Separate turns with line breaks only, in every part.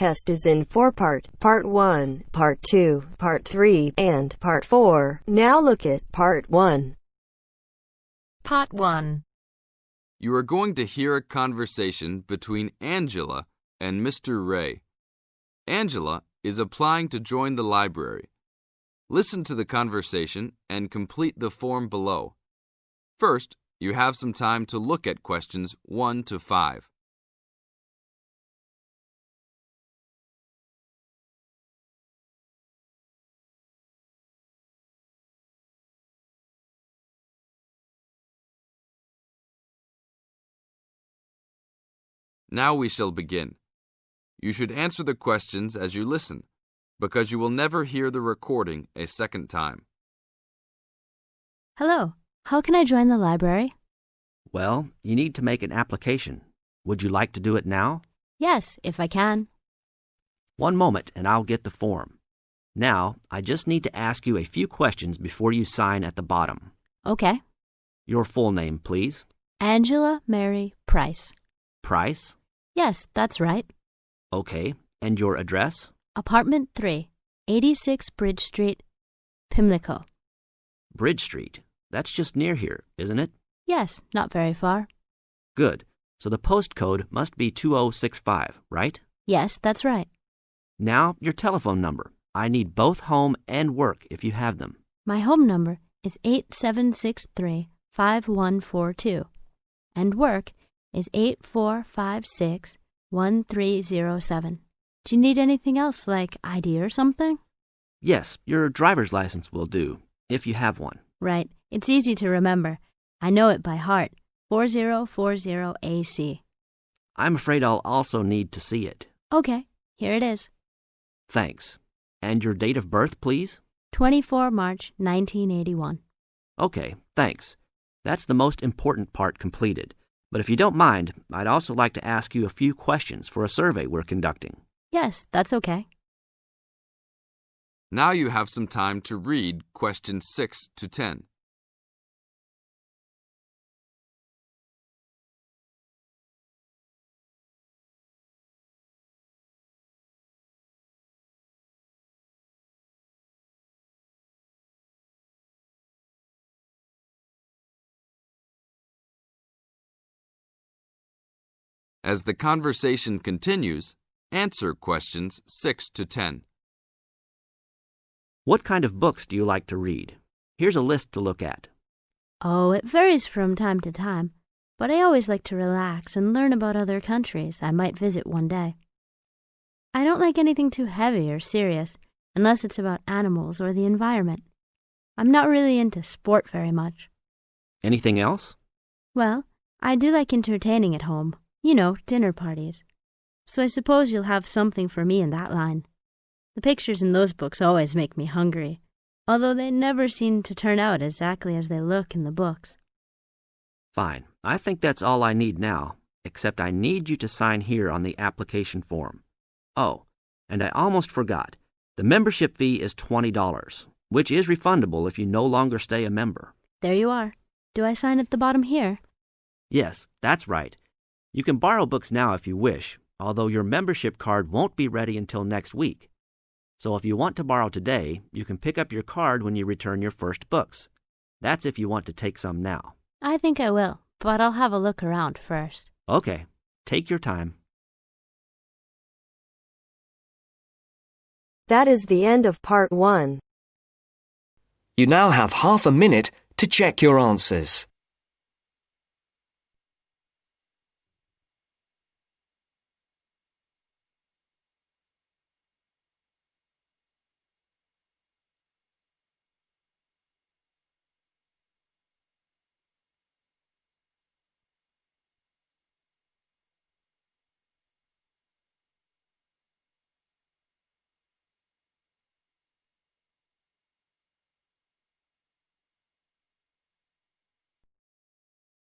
test is in 4-part, Part 1, Part 2, Part 3, and Part 4. Now look at Part 1.
Part 1.
You are going to hear a conversation between Angela and Mr. Ray. Angela is applying to join the library. Listen to the conversation and complete the form below. First, you have some time to look at questions 1 to 5. Now we shall begin. You should answer the questions as you listen, because you will never hear the recording a second time.
Hello. How can I join the library?
Well, you need to make an application. Would you like to do it now?
Yes, if I can.
One moment and I'll get the form. Now, I just need to ask you a few questions before you sign at the bottom.
Okay.
Your full name, please.
Angela Mary Price.
Price?
Yes, that's right.
Okay. And your address?
Apartment 3, 86 Bridge Street, Pimlico.
Bridge Street. That's just near here, isn't it?
Yes, not very far.
Good. So the postcode must be 2065, right?
Yes, that's right.
Now, your telephone number. I need both home and work if you have them.
My home number is 8763-5142, and work is 8456-1307. Do you need anything else, like ID or something?
Yes, your driver's license will do, if you have one.
Right. It's easy to remember. I know it by heart. 4040AC.
I'm afraid I'll also need to see it.
Okay, here it is.
Thanks. And your date of birth, please?
24 March 1981.
Okay, thanks. That's the most important part completed. But if you don't mind, I'd also like to ask you a few questions for a survey we're conducting.
Yes, that's okay.
Now you have some time to read questions 6 to 10. As the conversation continues, answer questions 6 to 10.
What kind of books do you like to read? Here's a list to look at.
Oh, it varies from time to time, but I always like to relax and learn about other countries I might visit one day. I don't like anything too heavy or serious, unless it's about animals or the environment. I'm not really into sport very much.
Anything else?
Well, I do like entertaining at home. You know, dinner parties. So I suppose you'll have something for me in that line. The pictures in those books always make me hungry, although they never seem to turn out exactly as they look in the books.
Fine. I think that's all I need now, except I need you to sign here on the application form. Oh, and I almost forgot. The membership fee is $20, which is refundable if you no longer stay a member.
There you are. Do I sign at the bottom here?
Yes, that's right. You can borrow books now if you wish, although your membership card won't be ready until next week. So if you want to borrow today, you can pick up your card when you return your first books. That's if you want to take some now.
I think I will, but I'll have a look around first.
Okay, take your time.
That is the end of Part 1.
You now have half a minute to check your answers.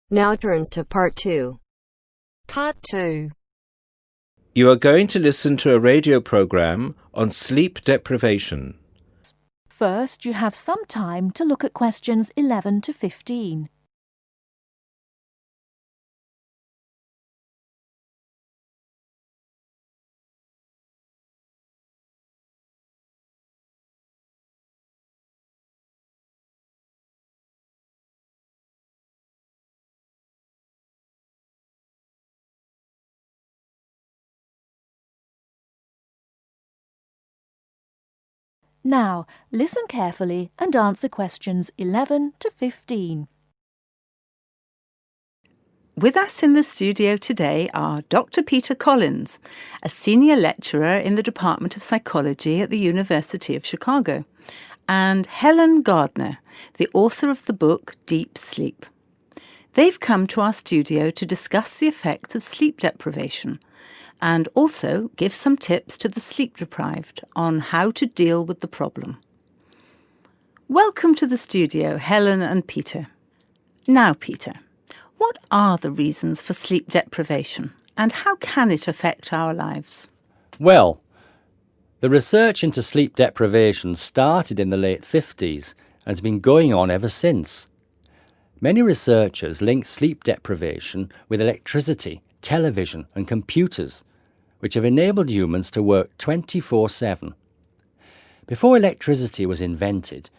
Now turns to Part 2.
Part 2.
You are going to listen to a radio program on sleep deprivation.
First, you have some time to look at questions 11 to 15. Now, listen carefully and answer questions 11 to 15.
With us in the studio today are Dr. Peter Collins, a senior lecturer in the Department of Psychology at the University of Chicago, and Helen Gardner, the author of the book Deep Sleep. They've come to our studio to discuss the effects of sleep deprivation and also give some tips to the sleep-deprived on how to deal with the problem. Welcome to the studio, Helen and Peter. Now, Peter, what are the reasons for sleep deprivation and how can it affect our lives?
Well, the research into sleep deprivation started in the late 50s and has been going on ever since. Many researchers link sleep deprivation with electricity, television and computers, which have enabled humans to work 24/7. Before electricity was invented,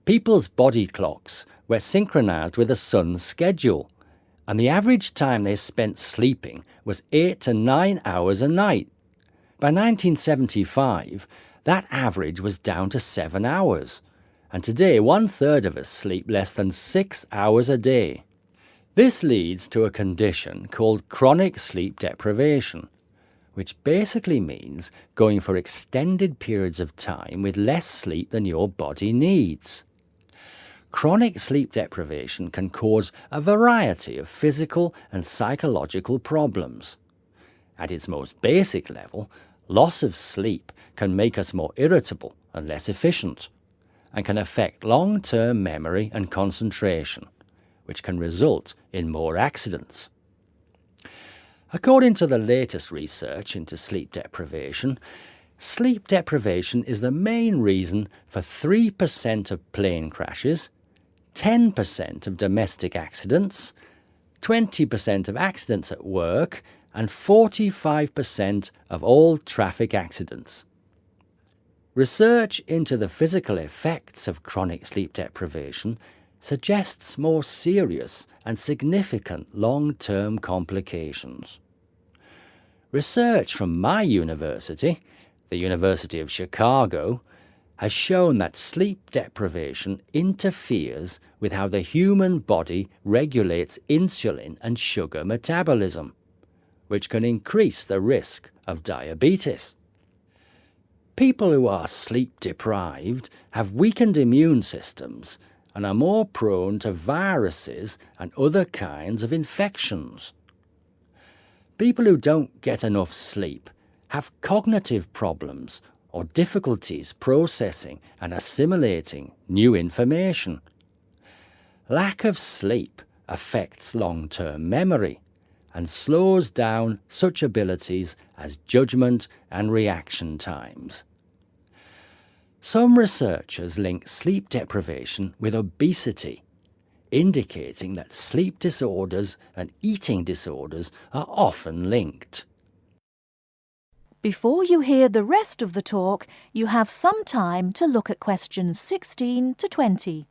people's body clocks were synchronized with the sun's schedule, and the average time they spent sleeping was 8 to 9 hours a night. By 1975, that average was down to 7 hours, and today 1/3 of us sleep less than 6 hours a day. This leads to a condition called chronic sleep deprivation, which basically means going for extended periods of time with less sleep than your body needs. Chronic sleep deprivation can cause a variety of physical and psychological problems. At its most basic level, loss of sleep can make us more irritable and less efficient, and can affect long-term memory and concentration, which can result in more accidents. According to the latest research into sleep deprivation is the main reason for 3% of plane crashes, 10% of domestic accidents, 20% of accidents at work, and 45% of all traffic accidents. Research into the physical effects of chronic sleep deprivation suggests more serious and significant long-term complications. Research from my university, the University of Chicago, has shown that sleep deprivation interferes with how the human body regulates insulin and sugar metabolism, which can increase the risk of diabetes. People who are sleep deprived have weakened immune systems and are more prone to viruses and other kinds of infections. People who don't get enough sleep have cognitive problems or difficulties processing and assimilating new information. Lack of sleep affects long-term memory and slows down such abilities as judgment and reaction times. Some researchers link sleep deprivation with obesity, indicating that sleep disorders and eating disorders are often linked.
Before you hear the rest of the talk, you have some time to look at questions 16 to 20.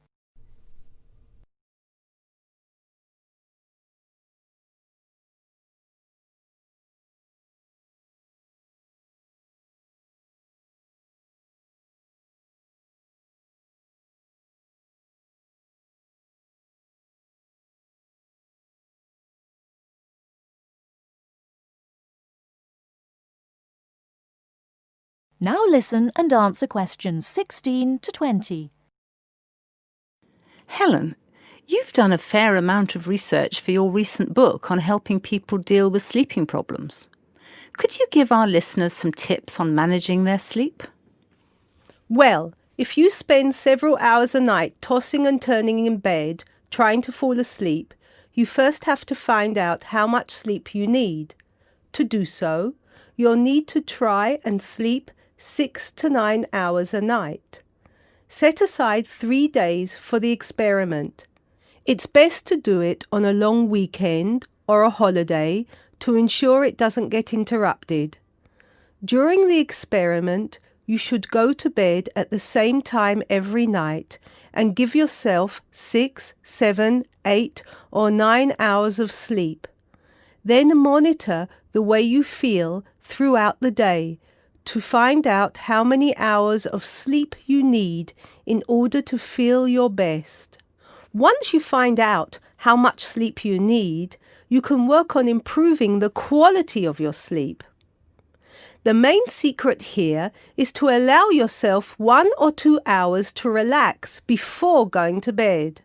Now listen and answer questions 16 to 20.
Helen, you've done a fair amount of research for your recent book on helping people deal with sleeping problems. Could you give our listeners some tips on managing their sleep?
Well, if you spend several hours a night tossing and turning in bed, trying to fall asleep, you first have to find out how much sleep you need. To do so, you'll need to try and sleep 6 to 9 hours a night. Set aside 3 days for the experiment. It's best to do it on a long weekend or a holiday to ensure it doesn't get interrupted. During the experiment, you should go to bed at the same time every night and give yourself 6, 7, 8 or 9 hours of sleep. Then monitor the way you feel throughout the day to find out how many hours of sleep you need in order to feel your best. Once you find out how much sleep you need, you can work on improving the quality of your sleep. The main secret here is to allow yourself 1 or 2 hours to relax before going to bed.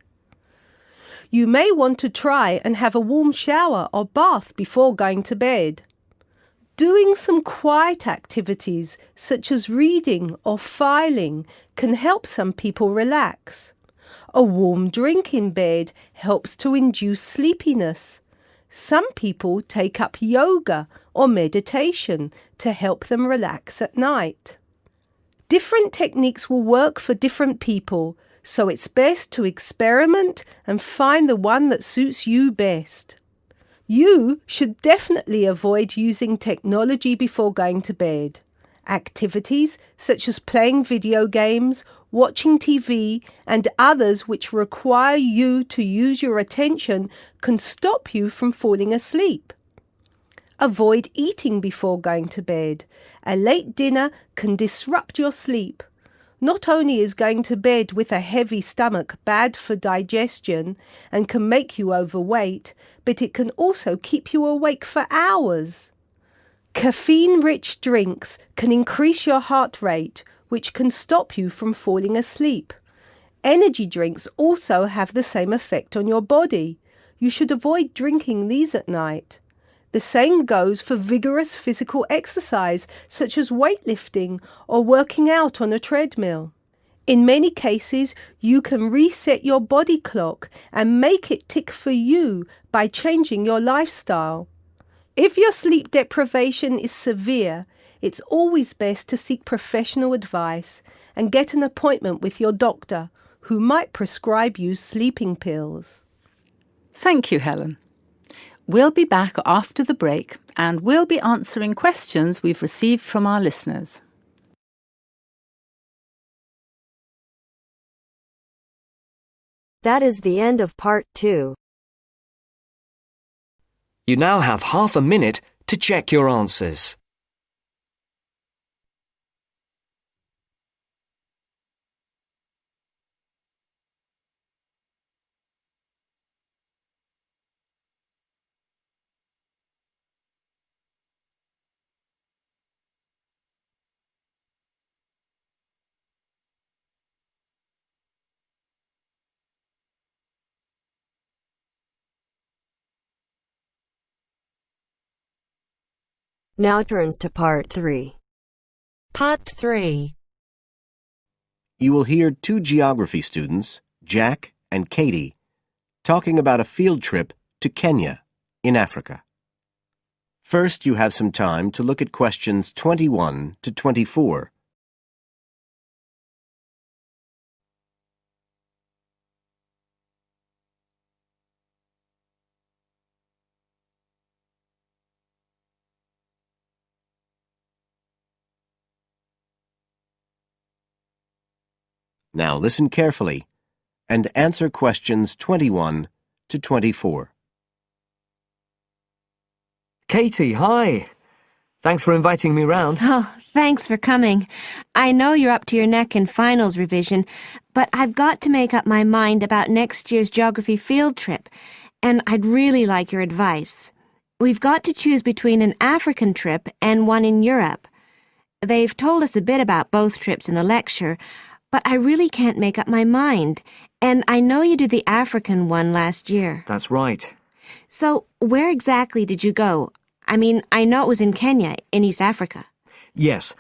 You may want to try and have a warm shower or bath before going to bed. Doing some quiet activities such as reading or filing can help some people relax. A warm drink in bed helps to induce sleepiness. Some people take up yoga or meditation to help them relax at night. Different techniques will work for different people, so it's best to experiment and find the one that suits you best. You should definitely avoid using technology before going to bed. Activities such as playing video games, watching TV, and others which require you to use your attention can stop you from falling asleep. Avoid eating before going to bed. A late dinner can disrupt your sleep. Not only is going to bed with a heavy stomach bad for digestion and can make you overweight, but it can also keep you awake for hours. Caffeine-rich drinks can increase your heart rate, which can stop you from falling asleep. Energy drinks also have the same effect on your body. You should avoid drinking these at night. The same goes for vigorous physical exercise, such as weightlifting or working out on a treadmill. In many cases, you can reset your body clock and make it tick for you by changing your lifestyle. If your sleep deprivation is severe, it's always best to seek professional advice and get an appointment with your doctor, who might prescribe you sleeping pills.
Thank you, Helen. We'll be back after the break and we'll be answering questions we've received from our listeners.
That is the end of part 2.
You now have half a minute to check your answers.
Now turns to part 3.
Part 3.
You will hear 2 geography students, Jack and Katie, talking about a field trip to Kenya in Africa. First, you have some time to look at questions 21 to 24. Now listen carefully and answer questions 21 to 24.
Katie, hi. Thanks for inviting me round.
Oh, thanks for coming. I know you're up to your neck in finals revision, but I've got to make up my mind about next year's geography field trip, and I'd really like your advice. We've got to choose between an African trip and one in Europe. They've told us a bit about both trips in the lecture, but I really can't make up my mind, and I know you did the African one last year.
That's right.
So, where exactly did you go? I mean, I know it was in Kenya, in East Africa.
Yes.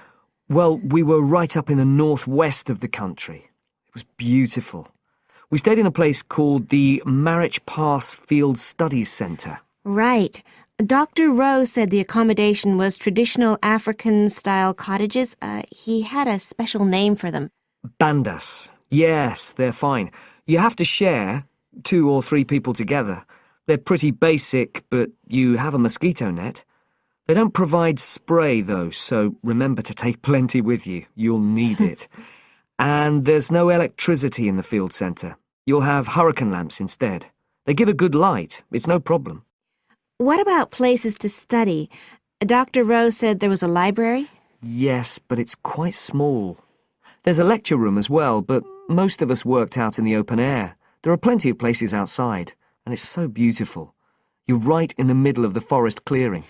Well, we were right up in the northwest of the country. It was beautiful. We stayed in a place called the Marich Pass Field Studies Centre.
Right. Dr. Rowe said the accommodation was traditional African-style cottages. He had a special name for them.
Bandas. Yes, they're fine. You have to share 2 or 3 people together. They're pretty basic, but you have a mosquito net. They don't provide spray, though, so remember to take plenty with you. You'll need it. And there's no electricity in the field centre. You'll have hurricane lamps instead. They give a good light. It's no problem.
What about places to study? Dr. Rowe said there was a library?
Yes, but it's quite small. There's a lecture room as well, but most of us worked out in the open air. There are plenty of places outside, and it's so beautiful. You're right in the middle of the forest clearing.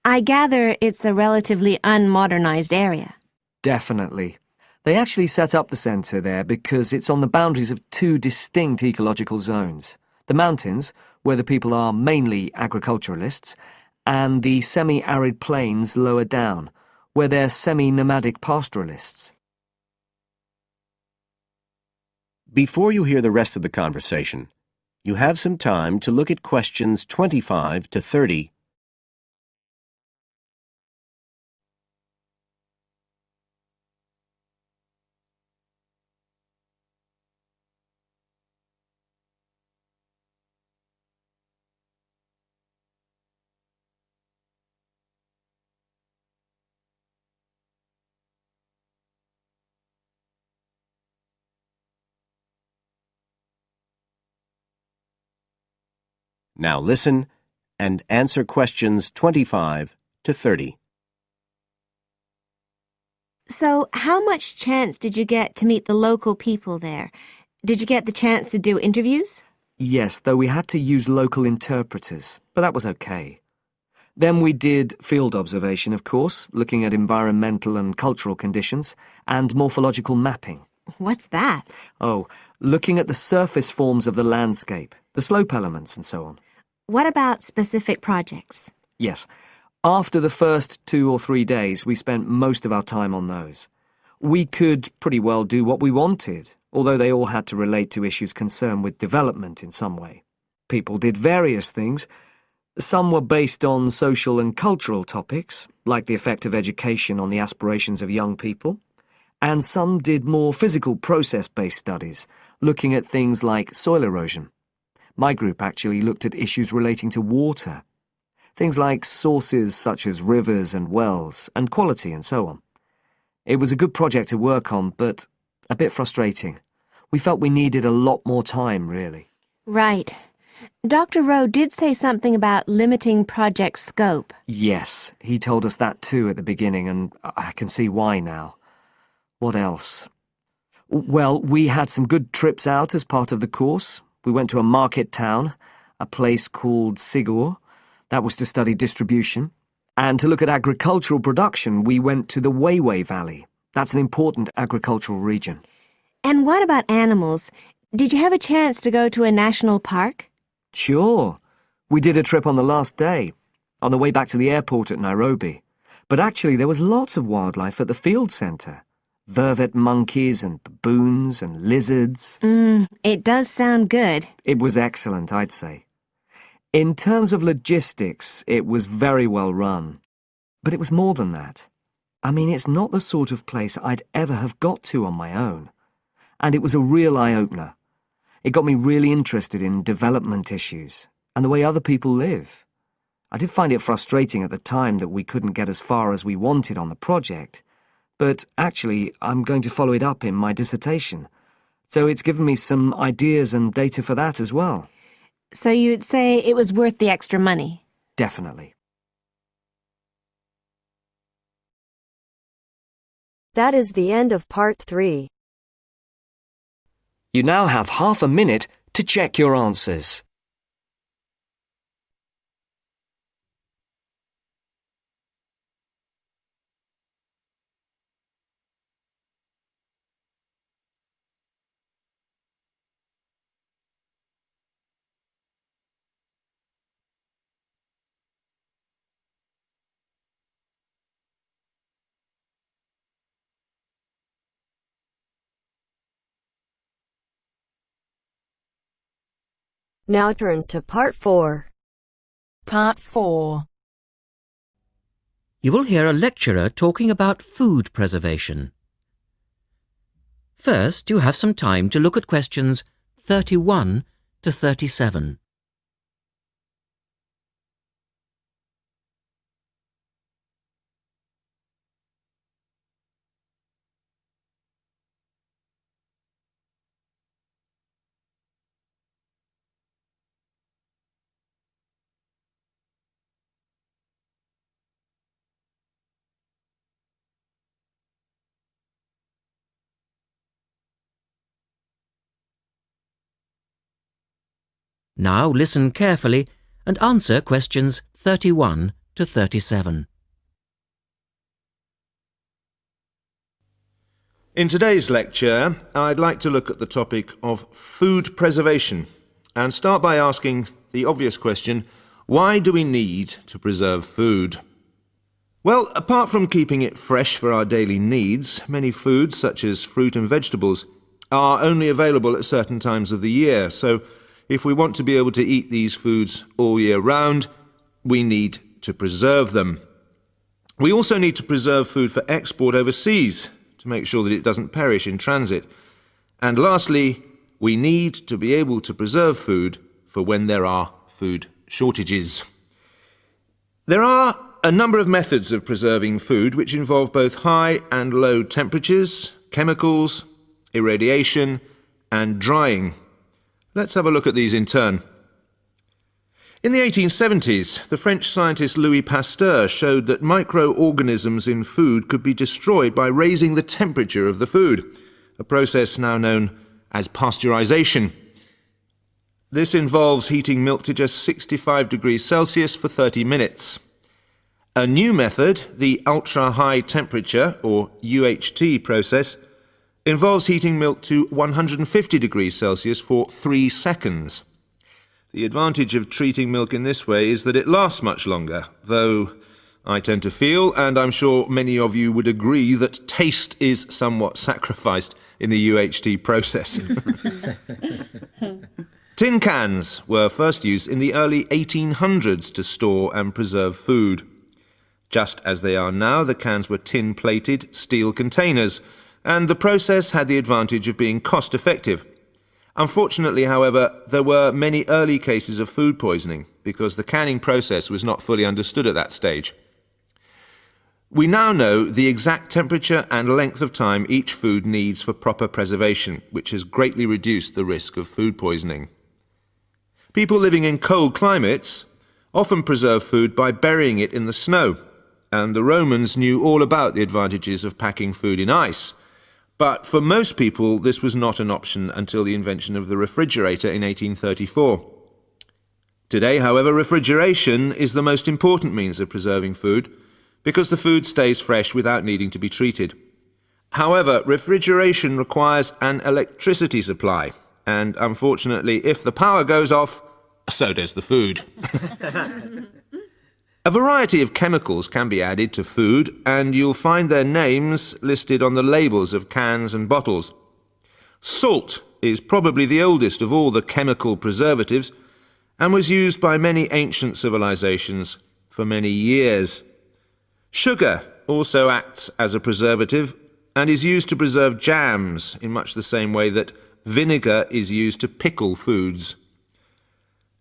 I gather it's a relatively unmodernized area.
Definitely. They actually set up the centre there because it's on the boundaries of two distinct ecological zones. The mountains, where the people are mainly agriculturalists, and the semi-arid plains lower down, where they're semi-nomadic pastoralists.
Before you hear the rest of the conversation, you have some time to look at questions 25 to 30. Now listen and answer questions 25 to 30.
So, how much chance did you get to meet the local people there? Did you get the chance to do interviews?
Yes, though we had to use local interpreters, but that was okay. Then we did field observation, of course, looking at environmental and cultural conditions, and morphological mapping.
What's that?
Oh, looking at the surface forms of the landscape, the slope elements and so on.
What about specific projects?
Yes. After the first 2 or 3 days, we spent most of our time on those. We could pretty well do what we wanted, although they all had to relate to issues concerned with development in some way. People did various things. Some were based on social and cultural topics, like the effect of education on the aspirations of young people, and some did more physical process-based studies, looking at things like soil erosion. My group actually looked at issues relating to water, things like sources such as rivers and wells, and quality and so on. It was a good project to work on, but a bit frustrating. We felt we needed a lot more time, really.
Right. Dr. Rowe did say something about limiting project scope.
Yes, he told us that too at the beginning, and I can see why now. What else? Well, we had some good trips out as part of the course. We went to a market town, a place called Sigur. That was to study distribution. And to look at agricultural production, we went to the Weiwei Valley. That's an important agricultural region.
And what about animals? Did you have a chance to go to a national park?
Sure. We did a trip on the last day, on the way back to the airport at Nairobi. But actually there was lots of wildlife at the field centre. Vervet monkeys and baboons and lizards.
It does sound good.
It was excellent, I'd say. In terms of logistics, it was very well run. But it was more than that. I mean, it's not the sort of place I'd ever have got to on my own. And it was a real eye-opener. It got me really interested in development issues and the way other people live. I did find it frustrating at the time that we couldn't get as far as we wanted on the project. But actually, I'm going to follow it up in my dissertation. So it's given me some ideas and data for that as well.
So you'd say it was worth the extra money?
Definitely.
That is the end of part 3.
You now have half a minute to check your answers.
Now turns to part 4.
Part 4.
You will hear a lecturer talking about food preservation. First, you have some time to look at questions 31 to 37. Now listen carefully and answer questions 31 to 37.
In today's lecture, I'd like to look at the topic of food preservation and start by asking the obvious question, why do we need to preserve food? Well, apart from keeping it fresh for our daily needs, many foods, such as fruit and vegetables, are only available at certain times of the year. So if we want to be able to eat these foods all year round, we need to preserve them. We also need to preserve food for export overseas to make sure that it doesn't perish in transit. And lastly, we need to be able to preserve food for when there are food shortages. There are a number of methods of preserving food which involve both high and low temperatures, chemicals, irradiation, and drying. Let's have a look at these in turn. In the 1870s, the French scientist Louis Pasteur showed that microorganisms in food could be destroyed by raising the temperature of the food, a process now known as pasteurization. This involves heating milk to just 65 degrees Celsius for 30 minutes. A new method, the ultra-high temperature, or UHT process, involves heating milk to 150 degrees Celsius for 3 seconds. The advantage of treating milk in this way is that it lasts much longer, though I tend to feel, and I'm sure many of you would agree, that taste is somewhat sacrificed in the UHT process. Tin cans were first used in the early 1800s to store and preserve food. Just as they are now, the cans were tin-plated steel containers, and the process had the advantage of being cost-effective. Unfortunately, however, there were many early cases of food poisoning because the canning process was not fully understood at that stage. We now know the exact temperature and length of time each food needs for proper preservation, which has greatly reduced the risk of food poisoning. People living in cold climates often preserve food by burying it in the snow, and the Romans knew all about the advantages of packing food in ice. But for most people, this was not an option until the invention of the refrigerator in 1834. Today, however, refrigeration is the most important means of preserving food because the food stays fresh without needing to be treated. However, refrigeration requires an electricity supply, and unfortunately, if the power goes off, so does the food. A variety of chemicals can be added to food, and you'll find their names listed on the labels of cans and bottles. Salt is probably the oldest of all the chemical preservatives and was used by many ancient civilizations for many years. Sugar also acts as a preservative and is used to preserve jams in much the same way that vinegar is used to pickle foods.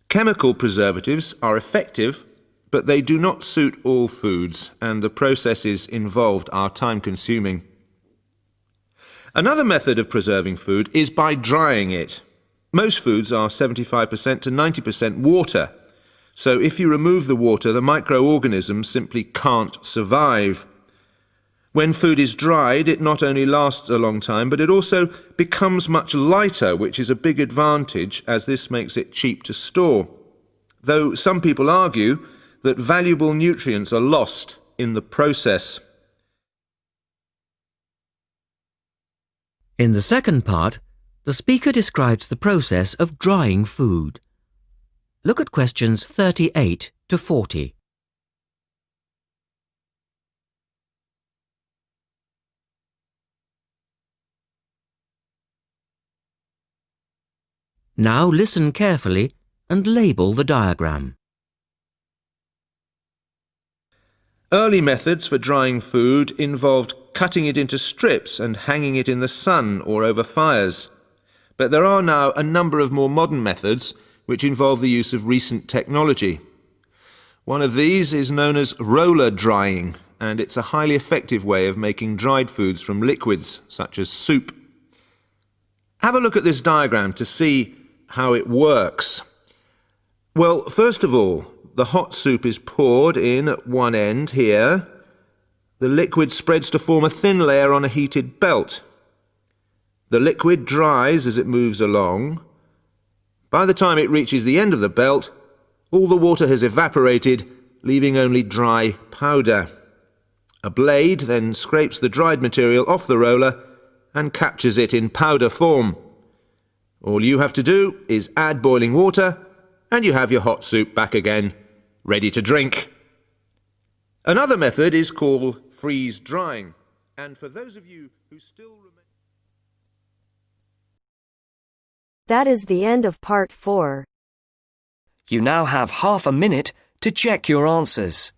Chemical preservatives are effective, but they do not suit all foods, and the processes involved are time-consuming. Another method of preserving food is by drying it. Most foods are 75% to 90% water, so if you remove the water, the microorganisms simply can't survive. When food is dried, it not only lasts a long time, but it also becomes much lighter, which is a big advantage as this makes it cheap to store. Though some people argue that valuable nutrients are lost in the process.
In the second part, the speaker describes the process of drying food. Look at questions 38 to 40. Now listen carefully and label the diagram.
Early methods for drying food involved cutting it into strips and hanging it in the sun or over fires. But there are now a number of more modern methods which involve the use of recent technology. One of these is known as roller drying, and it's a highly effective way of making dried foods from liquids, such as soup. Have a look at this diagram to see how it works. Well, first of all, the hot soup is poured in at one end here. The liquid spreads to form a thin layer on a heated belt. The liquid dries as it moves along. By the time it reaches the end of the belt, all the water has evaporated, leaving only dry powder. A blade then scrapes the dried material off the roller and captures it in powder form. All you have to do is add boiling water, and you have your hot soup back again, ready to drink. Another method is called freeze drying, and for those of you who still remain...
That is the end of part 4.
You now have half a minute to check your answers.